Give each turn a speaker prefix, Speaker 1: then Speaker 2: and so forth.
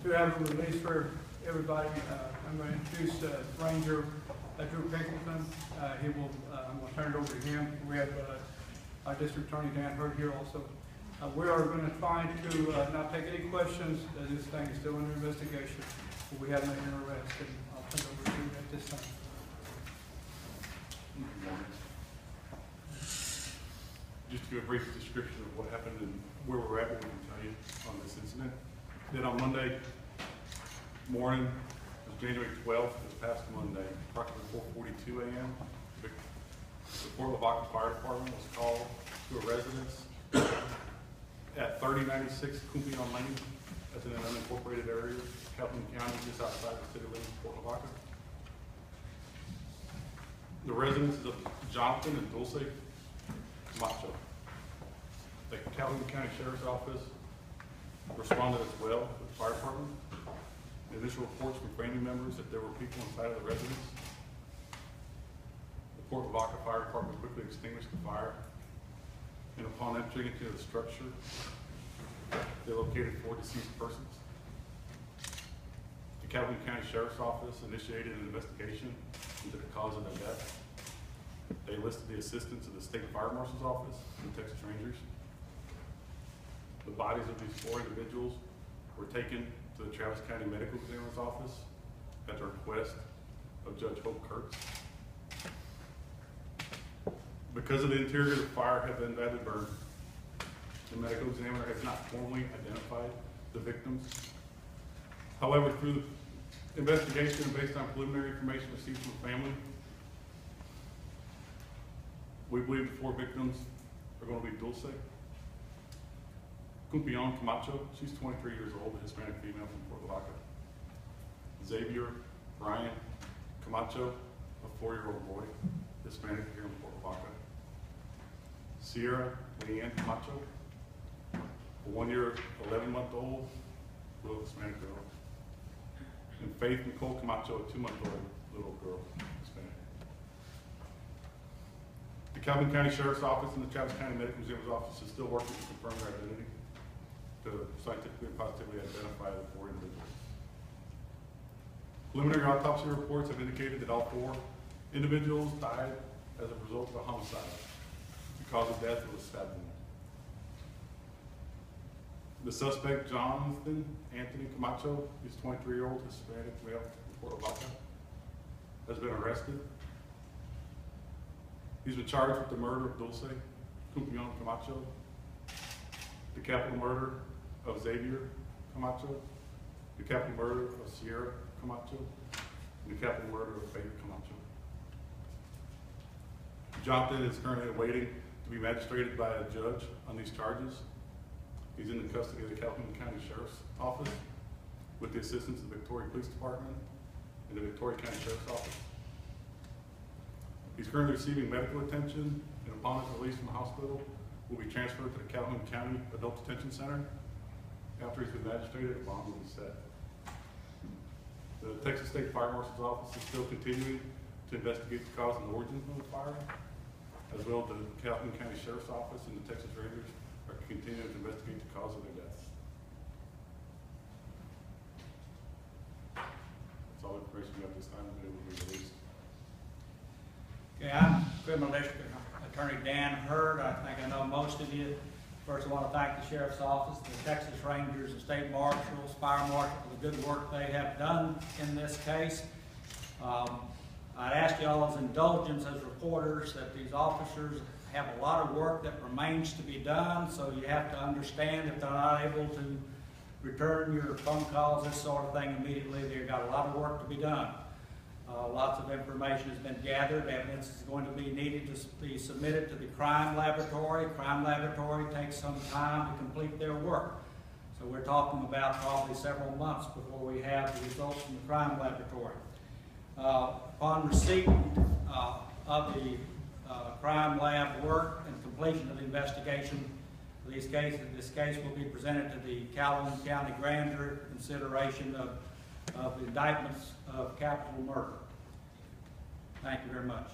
Speaker 1: do have a release for everybody. I'm going to introduce Ranger Drew Pickleton. I'm going to turn it over to him. We have our District Attorney Dan Hurd here also. We are going to try to not take any questions. This thing is still under investigation. But we have made an arrest, and I'll turn it over to you at this time.
Speaker 2: Just to give a brief description of what happened and where we're at, what we can tell you on this incident. Then on Monday morning, it was January 12th, this past Monday, approximately 4:42 a.m., the Port Lavaca Fire Department was called to a residence at 3096 Cumpion Lane. That's in an unincorporated area, Calhoun County, just outside the city limits of Port Lavaca. The residence is of Jonathan and Dulce Camacho. The Calhoun County Sheriff's Office responded as well with the fire department. The initial reports from family members that there were people inside of the residence. The Port Lavaca Fire Department quickly extinguished the fire, and upon entering into the structure, they located 4 deceased persons. The Calhoun County Sheriff's Office initiated an investigation into the cause of their death. They enlisted the assistance of the State Fire Marshal's Office and the Texas Rangers. The bodies of these 4 individuals were taken to the Travis County Medical Examiner's Office at the request of Judge Hope Kurtz. Because of the interior of the fire had been badly burned, the medical examiner has not formally identified the victims. However, through the investigation and based on preliminary information received from the family, we believe the 4 victims are going to be Dulce Cumpion Camacho, she's 23 years old, a Hispanic female from Port Lavaca. Xavier Brian Camacho, a 4-year-old boy, Hispanic here in Port Lavaca. Sierra Leanne Camacho, a 1-year, 11-month-old little Hispanic girl. And Faith Nicole Camacho, a 2-month-old little girl, Hispanic. The Calhoun County Sheriff's Office and the Travis County Medical Examiner's Office is still working to confirm their identity, to scientifically and positively identify the 4 individuals. Preliminary autopsy reports have indicated that all 4 individuals died as a result of a homicide. The cause of death was stab wound. The suspect, Jonathan Anthony Camacho, he's 23-year-old Hispanic male from Port Lavaca, has been arrested. He's been charged with the murder of Dulce Cumpion Camacho, the capital murder of Xavier Camacho, the capital murder of Sierra Camacho, and the capital murder of Faith Camacho. Jonathan is currently awaiting to be magistrated by a judge on these charges. He's in the custody of the Calhoun County Sheriff's Office with the assistance of the Victoria Police Department and the Victoria County Sheriff's Office. He's currently receiving medical attention, and upon his release from the hospital, will be transferred to the Calhoun County Adult Detention Center. After he's been magistrated, a bond will be set. The Texas State Fire Marshal's Office is still continuing to investigate the cause and origins of the fire, as well as the Calhoun County Sheriff's Office and the Texas Rangers are continuing to investigate the cause of their deaths. That's all the information we have this time, but it will be released.
Speaker 1: Okay, I'm Criminal District Attorney Dan Hurd. I think I know most of you. First, I want to thank the Sheriff's Office, the Texas Rangers, the State Marshals, Fire Marshal for the good work they have done in this case. I'd ask y'all's indulgence as reporters that these officers have a lot of work that remains to be done, so you have to understand if they're not able to return your phone calls, this sort of thing immediately, they've got a lot of work to be done. Lots of information has been gathered. Evidence is going to be needed to be submitted to the crime laboratory. Crime laboratory takes some time to complete their work. So we're talking about probably several months before we have the results from the crime laboratory. Upon receipt of the crime lab work and completion of the investigation, this case will be presented to the Calhoun County Grand Jury for consideration of indictments of capital murder. Thank you very much.